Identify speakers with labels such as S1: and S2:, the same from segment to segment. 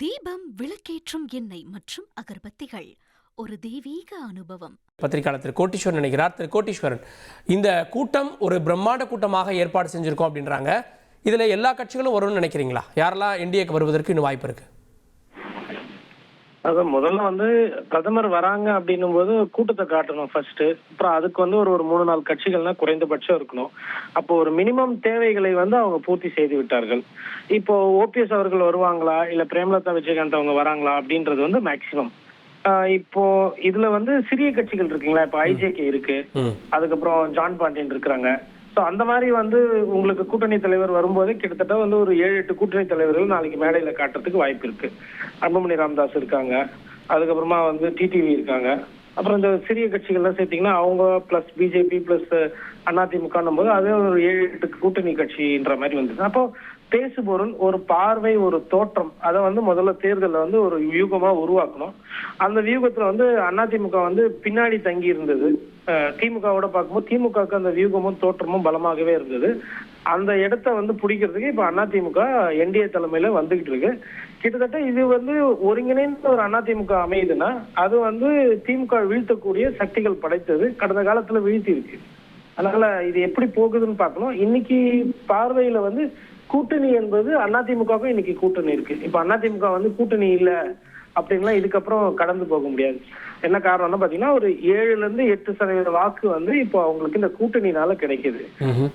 S1: தீபம் விளக்கேற்றும் எண்ணெய் மற்றும் அகர்பத்திகள் ஒரு தெய்வீக அனுபவம்.
S2: பத்திரிகையாளர் திரு கோட்டீஸ்வரன் நினைக்கிறார். திரு கோட்டீஸ்வரன், இந்த கூட்டம் ஒரு பிரம்மாண்ட கூட்டமாக ஏற்பாடு செஞ்சிருக்கோம் அப்படின்றாங்க. இதுல எல்லா கட்சிகளும் வரும்னு நினைக்கிறீங்களா? யாரெல்லாம் என்டிஏக்கு வருவதற்கு இன்னும் வாய்ப்பு இருக்கு?
S3: அதான் முதல்ல பிரதமர் வராங்க அப்படின்னும் போது கூட்டத்தை காட்டணும் ஃபர்ஸ்ட். அப்புறம் அதுக்கு ஒரு 3-4 கட்சிகள்னா குறைந்தபட்சம் இருக்கணும். அப்போ ஒரு மினிமம் தேவைகளை அவங்க பூர்த்தி செய்து விட்டார்கள். இப்போ ஓபிஎஸ் அவர்கள் வருவாங்களா இல்ல பிரேமலதா விஜயகாந்த் அவங்க வராங்களா அப்படின்றது மேக்சிமம். இப்போ இதுல சிறிய கட்சிகள் இருக்குங்களா, இப்போ ஐஜேகே இருக்கு, அதுக்கப்புறம் ஜான் பாண்டியன் இருக்கிறாங்க. ஸோ அந்த மாதிரி உங்களுக்கு கூட்டணி தலைவர் வரும்போது கிட்டத்தட்ட ஒரு 7-8 கூட்டணி தலைவர்கள் நாளைக்கு மேடையில காட்டுறதுக்கு வாய்ப்பு இருக்கு. அன்புமணி ராமதாஸ் இருக்காங்க, அதுக்கப்புறமா டிடிவி இருக்காங்க. அப்புறம் இந்த சிறிய கட்சிகள்லாம் சேர்த்தீங்கன்னா அவங்க பிளஸ் பிஜேபி பிளஸ் அதிமுகன்னும் போது அதே ஒரு 7-8 கூட்டணி கட்சின்ற மாதிரி வந்தது. அப்போ பேசுபொருள், ஒரு பார்வை, ஒரு தோற்றம், அதை முதல்ல தேர்தலில் ஒரு வியூகமா உருவாக்கணும். அந்த வியூகத்துல அதிமுக பின்னாடி தங்கி இருந்தது. திமுகவோட பார்க்கும்போது திமுகவுக்கு அந்த வியூகமும் தோற்றமும் பலமாகவே இருந்தது. அந்த இடத்த பிடிக்கிறதுக்கு இப்ப அதிமுக என்டிஏ தலைமையில வந்துகிட்டு இருக்கு. கிட்டத்தட்ட இது ஒருங்கிணைந்த ஒரு அதிமுக அமையுதுன்னா அது திமுக வீழ்த்தக்கூடிய சக்திகள் படைத்தது, கடந்த காலத்துல வீழ்த்தி இருக்கு. அதனால இது எப்படி போகுதுன்னு பார்க்கணும். இன்னைக்கு பார்வையில கூட்டணி என்பது அதிமுகவுக்கும் இன்னைக்கு கூட்டணி இருக்கு. இப்ப அதிமுக கூட்டணி இல்ல அப்படின்லாம் இதுக்கப்புறம் கடந்து போக முடியாது. என்ன காரணம்னா பாத்தீங்கன்னா ஒரு 7-8% வாக்கு இப்போ அவங்களுக்கு இந்த கூட்டணினால கிடைக்குது.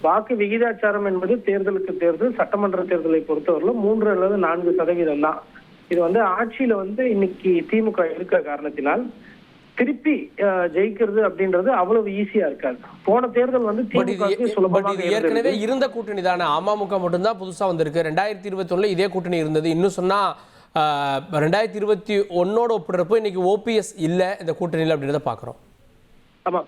S3: வாக்கு விகிதாச்சாரம் என்பது தேர்தலுக்கு தேர்தல், சட்டமன்ற தேர்தலை பொறுத்தவரையில 3 அல்லது 4% தான். இது ஆட்சியில இன்னைக்கு திமுக இருக்கிற காரணத்தினால் திருப்பி ஜெயிக்கிறது அப்படின்றது அவ்வளவு ஈஸியா இருக்காது. போன தேர்தல்
S2: ஏற்கனவே இருந்த கூட்டணி தானே. அமமுக மட்டும்தான் புதுசா வந்திருக்கு. 2021 இதே கூட்டணி இருந்தது. இன்னும் சொன்னா 2021 ஒப்பிடுறப்போ இன்னைக்கு ஓபிஎஸ் இல்ல இந்த கூட்டணியில் அப்படின்றத பாக்குறோம்.
S3: ஆமா,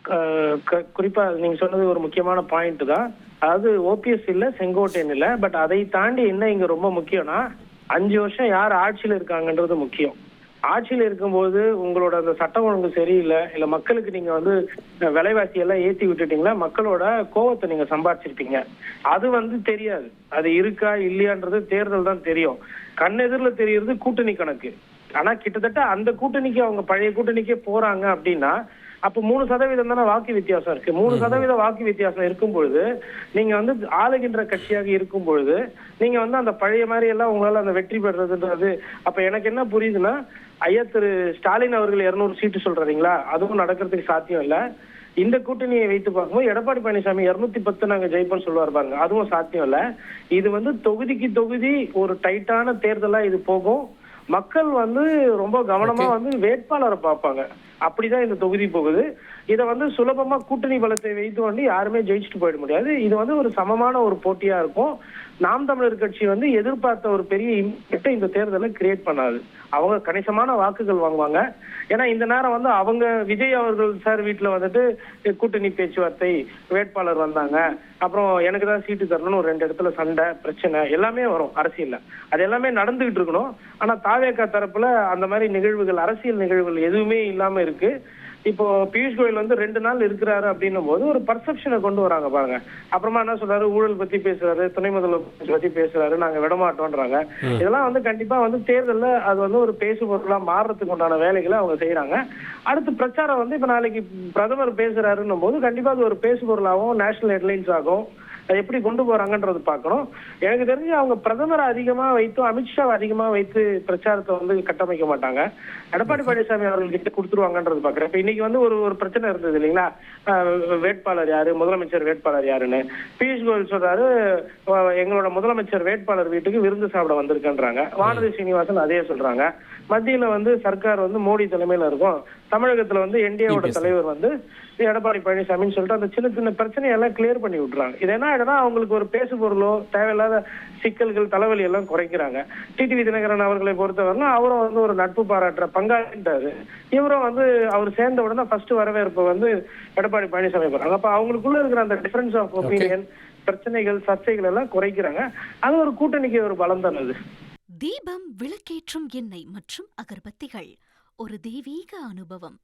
S3: குறிப்பா நீங்க சொன்னது ஒரு முக்கியமான பாயிண்ட் தான். அதாவது ஓபிஎஸ் இல்ல, செங்கோட்டையன் இல்ல. பட் அதை தாண்டி என்ன இங்க ரொம்ப முக்கியம்னா 5 வருஷம் யார் ஆட்சியில இருக்காங்கன்றது முக்கியம். ஆட்சியில இருக்கும்போது உங்களோட அந்த சட்டம் ஒழுங்கு சரியில்லை, இல்ல மக்களுக்கு நீங்க விலைவாசி எல்லாம் ஏத்தி விட்டுட்டீங்களா, மக்களோட கோவத்தை நீங்க சம்பாதிச்சிருப்பீங்க. அது தெரியாது. அது இருக்கா இல்லையான்றது தேர்தல் தான் தெரியும். கண்ணெதிரில் தெரியறது கூட்டணி கணக்கு. ஆனா கிட்டத்தட்ட அந்த கூட்டணிக்கு அவங்க பழைய கூட்டணிக்கே போறாங்க அப்படின்னா அப்ப 3% தானே வாக்கு வித்தியாசம் இருக்கு. 3% வாக்கு வித்தியாசம் இருக்கும் பொழுது நீங்க ஆளுகின்ற கட்சியாக இருக்கும் பொழுது நீங்க அந்த பழைய மாதிரி எல்லாம் உங்களால அந்த வெற்றி பெறதுன்றது. அப்ப எனக்கு என்ன புரியுதுன்னா, ஐயா திரு ஸ்டாலின் அவர்கள் 200 சீட்டு சொல்றீங்களா, அதுவும் நடக்கிறதுக்கு சாத்தியம் இல்ல. இந்த கூட்டணியை வைத்து பார்க்கும்போது எடப்பாடி பழனிசாமி 210 நாங்க ஜெயிப்போம்னு சொல்லுவார் பாருங்க, அதுவும் சாத்தியம் இல்ல. இது தொகுதிக்கு தொகுதி ஒரு டைட்டான தேர்தலா இது போகும். மக்கள் ரொம்ப கவனமா வேட்பாளரை பார்ப்பாங்க. அப்படிதான் இந்த தொகுதி போகுது. இதை சுலபமா கூட்டணி பலத்தை வைத்து யாருமே ஜெயிச்சுட்டு போயிட முடியாது. இது ஒரு சமமான ஒரு போட்டியா இருக்கும். நாம் தமிழர் கட்சி எதிர்பார்த்த ஒரு பெரிய இம்பேக்டை இந்த தேர்தலை கிரியேட் பண்ணாது. அவங்க கணிசமான வாக்குகள் வாங்குவாங்க. ஏன்னா இந்த நேரம் அவங்க விஜய் அவர்கள் சார் வீட்டுல கூட்டணி பேச்சுவார்த்தை, வேட்பாளர் வந்தாங்க, அப்புறம் எனக்கு தான் சீட்டு தரணும்னு ஒரு 2 இடத்துல சண்டை பிரச்சனை எல்லாமே வரும் அரசியல்ல. அது எல்லாமே நடந்துகிட்டு இருக்கணும். ஆனா தாவேகா தரப்புல அந்த மாதிரி நிகழ்வுகள், அரசியல் நிகழ்வுகள் எதுவுமே இல்லாம இருக்கு. இப்போ பியூஷ் கோயல் 2 நாள் இருக்கிறாரு அப்படின்னும் போது ஒரு பர்செப்ஷனை கொண்டு வராங்க பாருங்க. அப்புறமா என்ன சொல்றாரு, ஊழல் பத்தி பேசுறாரு, துணை முதல்வர் பத்தி பேசுறாரு, நாங்க விடமாட்டோம்ன்றாங்க. இதெல்லாம் கண்டிப்பா தேர்தல்ல அது ஒரு பேசு பொருளா மாறுறதுக்கு உண்டான வேலைகளை அவங்க செய்யறாங்க. அடுத்து பிரச்சாரம் இப்ப நாளைக்கு பிரதமர் பேசுறாருன்னும் போது கண்டிப்பா அது ஒரு பேசு பொருளாகவும் நேஷனல் ஹெட்லைன்ஸ் ஆகும். அதை எப்படி கொண்டு போறாங்கன்றது பார்க்கணும். எனக்கு தெரிஞ்சு அவங்க பிரதமரை அதிகமா வைத்து, அமித்ஷா அதிகமா வைத்து பிரச்சாரத்தை கட்டமைக்க மாட்டாங்க. எடப்பாடி பழனிசாமி அவர்கள் கிட்ட கொடுத்துருவாங்கன்றது பாக்குறேன். இப்ப இன்னைக்கு ஒரு பிரச்சனை இருந்தது இல்லைங்களா, வேட்பாளர் யாரு, முதலமைச்சர் வேட்பாளர் யாருன்னு. பியூஷ் கோயல் சொல்றாரு, எங்களோட முதலமைச்சர் வேட்பாளர் வீட்டுக்கு விருந்து சாப்பிட வந்திருக்குன்றாங்க. வானதி சீனிவாசன் அதே சொல்றாங்க. மத்தியில சர்க்கார் மோடி தலைமையில இருக்கும். தமிழகத்துல என்டிஏவோட தலைவர் எடப்பாடி பழனிசாமின்னு சொல்லிட்டு அந்த சின்ன சின்ன பிரச்சனையெல்லாம் கிளியர் பண்ணி விட்டுறாங்க. இது என்ன ஆயிடும்னா அவங்களுக்கு ஒரு பேசு பொருளோ தேவையில்லாத சிக்கல்கள், தலைவலி எல்லாம் குறைக்கிறாங்க. டிடிவி தினகரன் அவர்களை பொறுத்தவரை அவரும் ஒரு நட்பு பாராட்டுற பங்காளின்றாரு. இவரும் அவர் சேர்ந்த உடனே ஃபர்ஸ்ட் வரவேற்பு எடப்பாடி பழனிசாமி போறாங்க. அப்ப அவங்களுக்குள்ள இருக்கிற அந்த டிஃபரன்ஸ் ஆஃப் ஒப்பீனியன், பிரச்சனைகள், சர்ச்சைகள் எல்லாம் குறைக்கிறாங்க. அது ஒரு கூட்டணிக்கு ஒரு பலம் தான். அது
S1: தீபம் விளக்கேற்றும் எண்ணெய் மற்றும் அகர்பத்திகள் ஒரு தெய்வீக அனுபவம்.